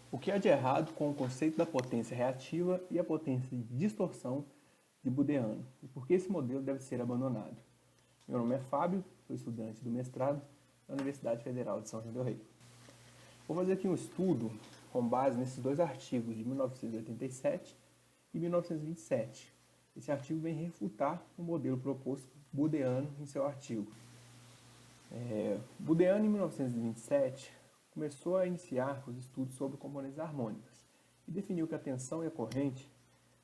O que há de errado com o conceito da potência reativa e a potência de distorção de Bodeano? E por que esse modelo deve ser abandonado? Meu nome é Fábio, sou estudante do mestrado da Universidade Federal de São João del Rei. Vou fazer aqui um estudo com base nesses dois artigos de 1987 e 1927. Esse artigo vem refutar o modelo proposto por Bodeano em seu artigo. Bodeano, em 1927, começou a iniciar os estudos sobre componentes harmônicas e definiu que a tensão e a corrente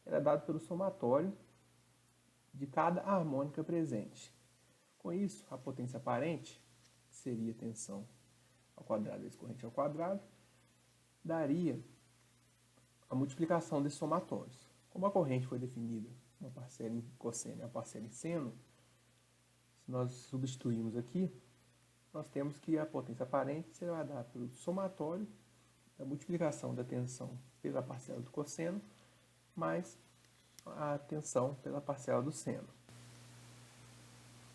era dada pelo somatório de cada harmônica presente. Com isso, a potência aparente, que seria tensão ao quadrado vezes corrente ao quadrado, daria a multiplicação desses somatórios. Como a corrente foi definida uma parcela em cosseno e uma parcela em seno, se nós substituirmos aqui, nós temos que a potência aparente será dada pelo somatório da multiplicação da tensão pela parcela do cosseno mais a tensão pela parcela do seno.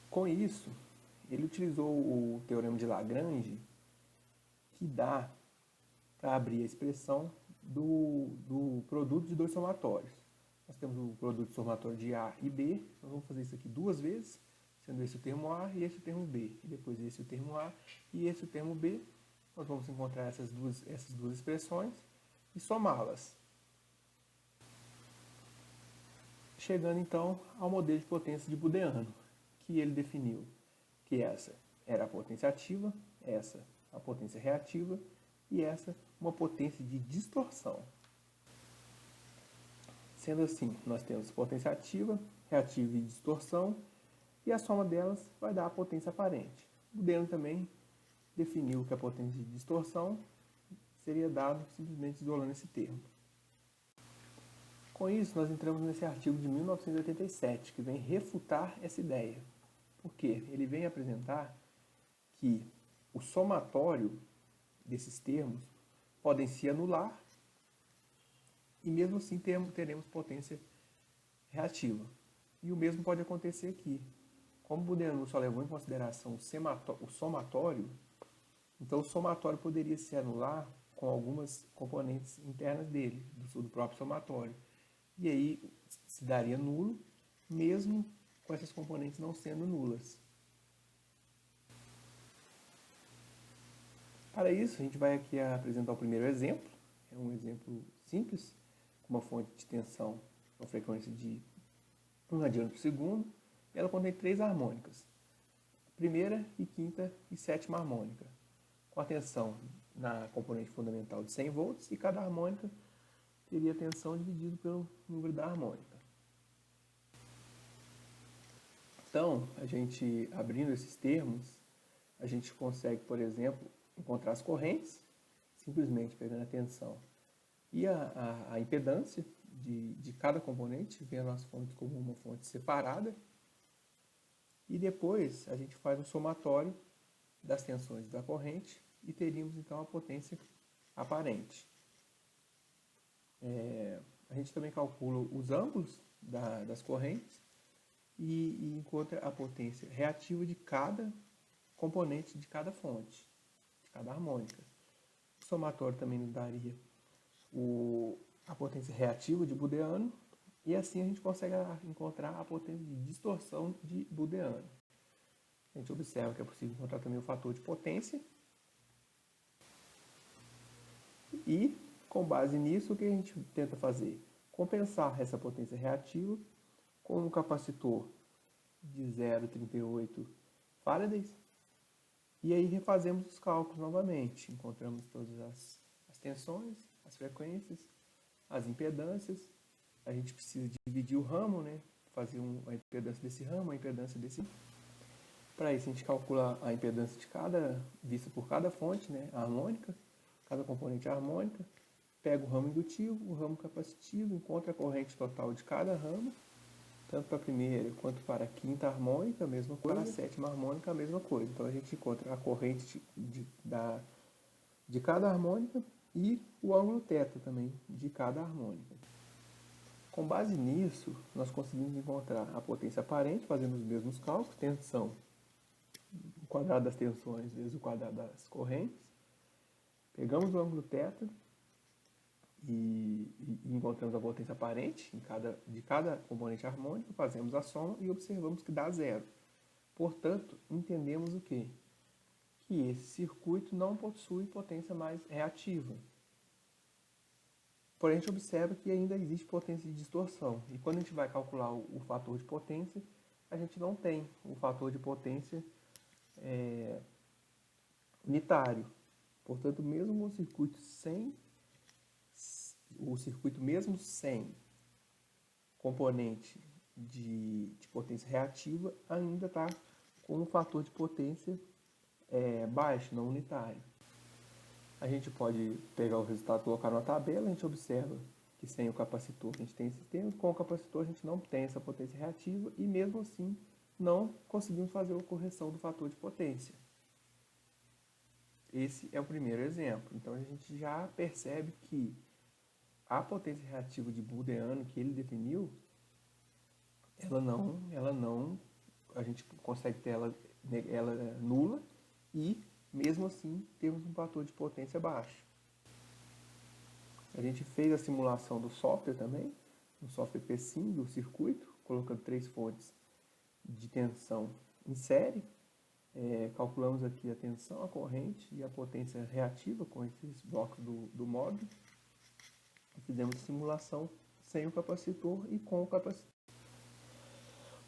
Com isso, ele utilizou o teorema de Lagrange, que dá para abrir a expressão do produto de dois somatórios. Nós temos o produto somatório de A e B, nós vamos fazer isso aqui duas vezes, sendo esse o termo A e esse o termo B, e depois esse o termo A e esse o termo B. Nós vamos encontrar essas duas expressões e somá-las. Chegando então ao modelo de potência de Bodeano, que ele definiu que essa era a potência ativa, essa a potência reativa e essa uma potência de distorção. Sendo assim, nós temos potência ativa, reativa e distorção, e a soma delas vai dar a potência aparente. Bodeano também definiu que a potência de distorção seria dado simplesmente isolando esse termo. Com isso, nós entramos nesse artigo de 1987, que vem refutar essa ideia. Por quê? Ele vem apresentar que o somatório desses termos podem se anular e mesmo assim teremos potência reativa. E o mesmo pode acontecer aqui. Como Bodeano só levou em consideração o somatório, então o somatório poderia se anular com algumas componentes internas dele, do próprio somatório. E aí se daria nulo, mesmo com essas componentes não sendo nulas. Para isso, a gente vai aqui apresentar o primeiro exemplo. É um exemplo simples, com uma fonte de tensão com frequência de 1 radiano por segundo. E ela contém três harmônicas. Primeira e quinta e sétima harmônica. Com a tensão na componente fundamental de 100 volts e cada harmônica teria tensão dividido pelo número da harmônica. Então, a gente abrindo esses termos, a gente consegue, por exemplo, encontrar as correntes, simplesmente pegando a tensão e a impedância de cada componente, vendo as fontes como uma fonte separada. E depois a gente faz um somatório das tensões da corrente e teríamos então a potência aparente. A gente também calcula os ângulos das correntes e encontra a potência reativa de cada componente de cada fonte, de cada harmônica. O somatório também nos daria a potência reativa de Bodeano e assim a gente consegue encontrar a potência de distorção de Bodeano. A gente observa que é possível encontrar também o fator de potência e, com base nisso, o que a gente tenta fazer? Compensar essa potência reativa com um capacitor de 0,38 farads e aí refazemos os cálculos novamente. Encontramos todas as tensões, as frequências, as impedâncias. A gente precisa dividir o ramo, né? Fazer a impedância desse ramo, a impedância desse. Para isso a gente calcula a impedância de vista por cada fonte, né? A harmônica, cada componente harmônica. Pega o ramo indutivo, o ramo capacitivo, encontra a corrente total de cada ramo, tanto para a primeira quanto para a quinta harmônica, a mesma coisa, para a sétima harmônica, a mesma coisa. Então a gente encontra a corrente de cada harmônica e o ângulo θ também de cada harmônica. Com base nisso, nós conseguimos encontrar a potência aparente, fazendo os mesmos cálculos, tensão, o quadrado das tensões vezes o quadrado das correntes. Pegamos o ângulo θ e encontramos a potência aparente de cada componente harmônico, fazemos a soma e observamos que dá zero. Portanto, entendemos o quê? Que esse circuito não possui potência mais reativa. Porém, a gente observa que ainda existe potência de distorção. E quando a gente vai calcular o fator de potência, a gente não tem o fator de potência unitário. Portanto, mesmo o circuito mesmo sem componente de potência reativa, ainda está com um fator de potência baixo, não unitário. A gente pode pegar o resultado e colocar na tabela, a gente observa que sem o capacitor a gente tem esse termo, com o capacitor a gente não tem essa potência reativa e mesmo assim não conseguimos fazer a correção do fator de potência. Esse é o primeiro exemplo. Então a gente já percebe que a potência reativa de Booleano que ele definiu, a gente consegue ter ela nula e mesmo assim temos um fator de potência baixo. A gente fez a simulação do software também, no software PSIM do circuito, colocando 3 fontes de tensão em série. Calculamos aqui a tensão, a corrente e a potência reativa com esses blocos do módulo. E fizemos a simulação sem o capacitor e com o capacitor.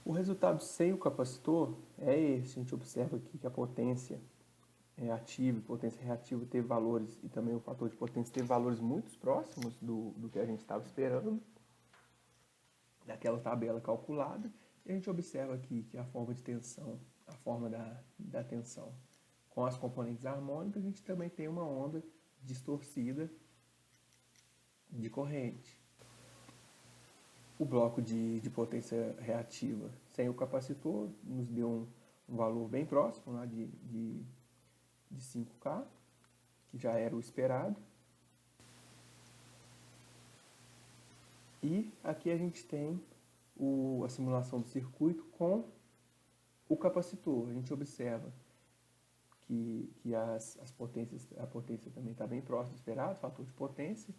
O resultado sem o capacitor é esse. A gente observa aqui que a potência ativa e potência reativa teve valores, e também o fator de potência teve valores muito próximos do que a gente estava esperando, daquela tabela calculada. E a gente observa aqui que a forma de tensão, a forma da tensão com as componentes harmônicas, a gente também tem uma onda distorcida de corrente. O bloco de potência reativa sem o capacitor nos deu um valor bem próximo lá de 5K, que já era o esperado. E aqui a gente tem a simulação do circuito com o capacitor. A gente observa que a potência também está bem próxima do esperado, fator de potência,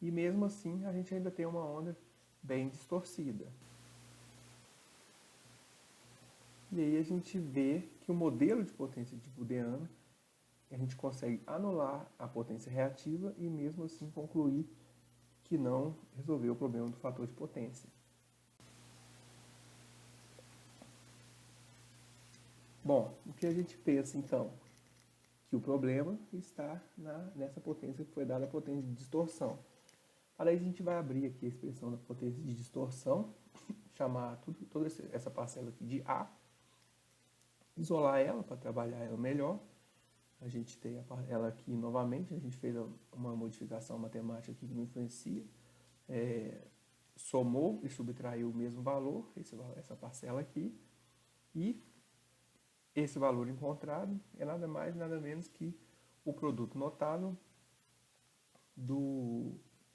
e mesmo assim a gente ainda tem uma onda bem distorcida. E aí a gente vê que o modelo de potência de Booleano, a gente consegue anular a potência reativa e mesmo assim concluir que não resolveu o problema do fator de potência. Bom, o que a gente pensa então? Que o problema está nessa potência que foi dada a potência de distorção. Para isso a gente vai abrir aqui a expressão da potência de distorção, chamar toda essa parcela aqui de A, isolar ela para trabalhar ela melhor. A gente tem ela aqui novamente, a gente fez uma modificação matemática aqui que não influencia, somou e subtraiu o mesmo valor, essa parcela aqui, e esse valor encontrado é nada mais nada menos que o produto notável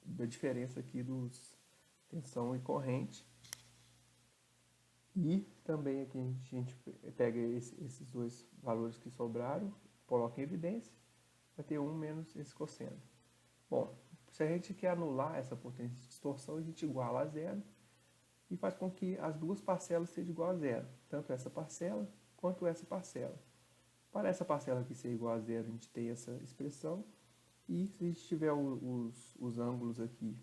da diferença aqui dos tensão e corrente. E também aqui a gente pega esses dois valores que sobraram, coloca em evidência, vai ter 1 menos esse cosseno. Bom, se a gente quer anular essa potência de distorção, a gente iguala a zero e faz com que as duas parcelas sejam igual a zero, tanto essa parcela quanto essa parcela. Para essa parcela aqui ser igual a zero, a gente tem essa expressão, e se a gente tiver os ângulos aqui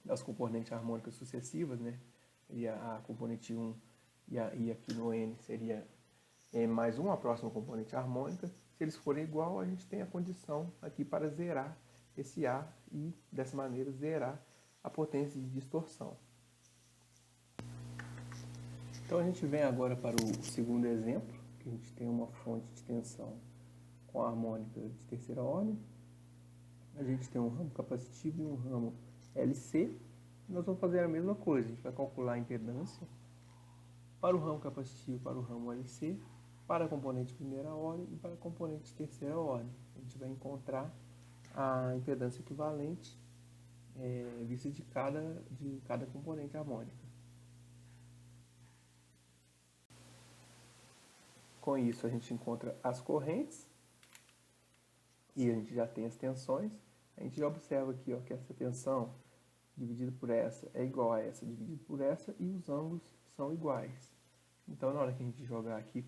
das componentes harmônicas sucessivas, né, e a componente 1 e aqui no N seria M mais 1, a próxima componente harmônica, se eles forem igual, a gente tem a condição aqui para zerar esse A e, dessa maneira, zerar a potência de distorção. Então a gente vem agora para o segundo exemplo, que a gente tem uma fonte de tensão com a harmônica de terceira ordem. A gente tem um ramo capacitivo e um ramo LC. Nós vamos fazer a mesma coisa, a gente vai calcular a impedância para o ramo capacitivo, para o ramo LC, para a componente de primeira ordem e para a componente de terceira ordem. A gente vai encontrar a impedância equivalente vista de cada componente harmônica. Com isso a gente encontra as correntes e a gente já tem as tensões. A gente já observa aqui, ó, que essa tensão dividida por essa é igual a essa dividida por essa e os ângulos são iguais. Então, na hora que a gente jogar aqui,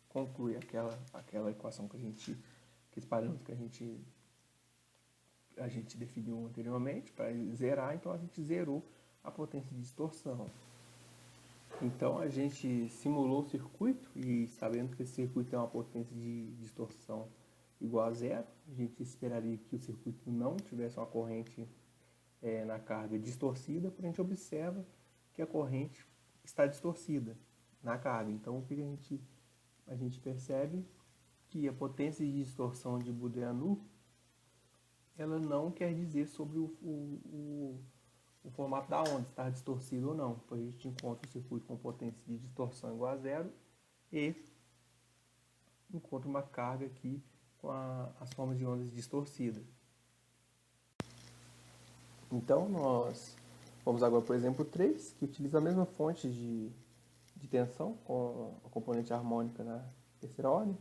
conclui aquela equação que aqueles parâmetros que a gente definiu anteriormente para zerar, então a gente zerou a potência de distorção. Então a gente simulou o circuito e sabendo que esse circuito tem uma potência de distorção igual a zero, a gente esperaria que o circuito não tivesse uma corrente na carga distorcida, porém a gente observa que a corrente está distorcida na carga. Então o que a gente percebe que a potência de distorção de Boudin-Anoud ela não quer dizer sobre o formato da onda, estar distorcido ou não. Então a gente encontra o circuito com potência de distorção igual a zero e encontra uma carga aqui com as formas de ondas distorcidas. Então nós vamos agora para o exemplo 3, que utiliza a mesma fonte de tensão com a componente harmônica na terceira ordem.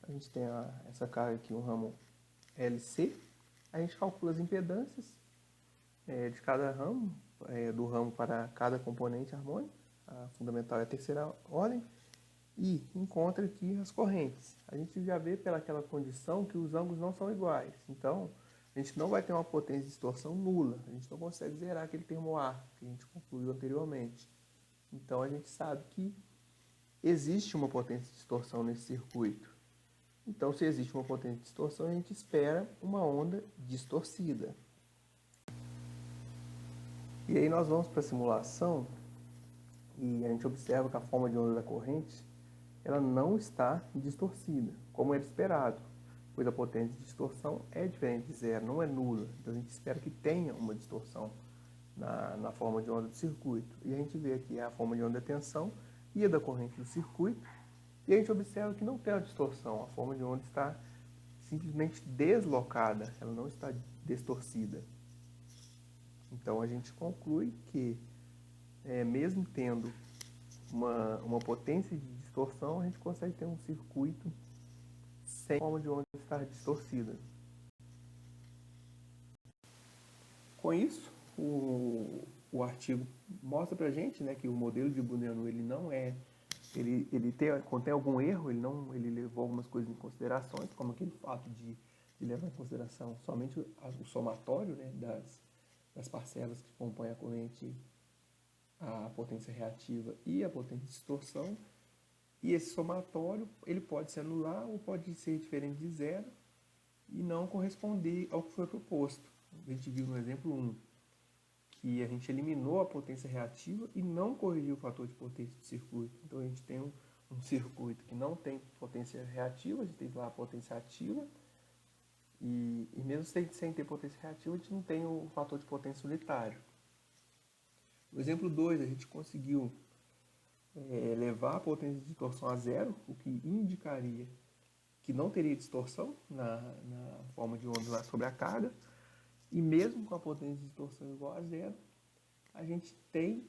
A gente tem essa carga aqui, um ramo LC. A gente calcula as impedâncias de cada ramo, do ramo para cada componente harmônico, a fundamental é a terceira ordem, e encontra aqui as correntes. A gente já vê pelaquela condição que os ângulos não são iguais, então a gente não vai ter uma potência de distorção nula, a gente não consegue zerar aquele termo A que a gente concluiu anteriormente. Então a gente sabe que existe uma potência de distorção nesse circuito. Então, se existe uma potência de distorção, a gente espera uma onda distorcida. E aí nós vamos para a simulação e a gente observa que a forma de onda da corrente ela não está distorcida, como era esperado, pois a potência de distorção é diferente de zero, não é nula. Então a gente espera que tenha uma distorção na forma de onda do circuito. E a gente vê aqui a forma de onda da tensão e a da corrente do circuito. E a gente observa que não tem a distorção, a forma de onda está simplesmente deslocada, ela não está distorcida. Então a gente conclui que, mesmo tendo uma potência de distorção, a gente consegue ter um circuito sem forma de onda estar distorcida. Com isso, o artigo mostra para a gente, né, que o modelo de Boudin-Anoud ele não é contém algum erro, ele levou algumas coisas em considerações, como aquele fato de levar em consideração somente o somatório, né, das parcelas que compõem a corrente, a potência reativa e a potência de distorção. E esse somatório ele pode se anular ou pode ser diferente de zero e não corresponder ao que foi proposto. A gente viu no exemplo 1 que a gente eliminou a potência reativa e não corrigiu o fator de potência do circuito. Então a gente tem um circuito que não tem potência reativa, a gente tem lá a potência ativa, e mesmo sem ter potência reativa, a gente não tem o fator de potência unitário. No exemplo 2, a gente conseguiu levar a potência de distorção a zero, o que indicaria que não teria distorção na forma de onda sobre a carga, e mesmo com a potência de distorção igual a zero, a gente tem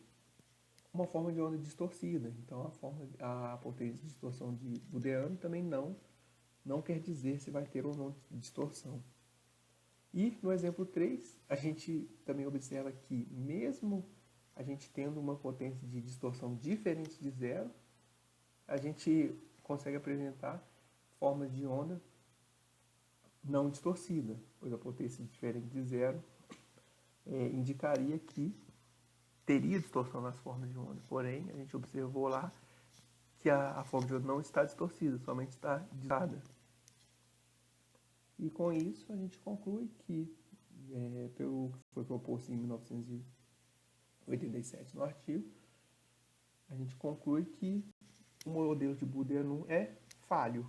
uma forma de onda distorcida. Então a potência de distorção de Boudin-Anoud também não quer dizer se vai ter ou não distorção. E no exemplo 3, a gente também observa que mesmo a gente tendo uma potência de distorção diferente de zero, a gente consegue apresentar formas de onda não distorcida, pois a potência diferente de zero indicaria que teria distorção nas formas de onda. Porém, a gente observou lá que a forma de onda não está distorcida, somente está desviada. E com isso a gente conclui que, pelo que foi proposto em 1987 no artigo, a gente conclui que o modelo de Boudin-Anoud é falho.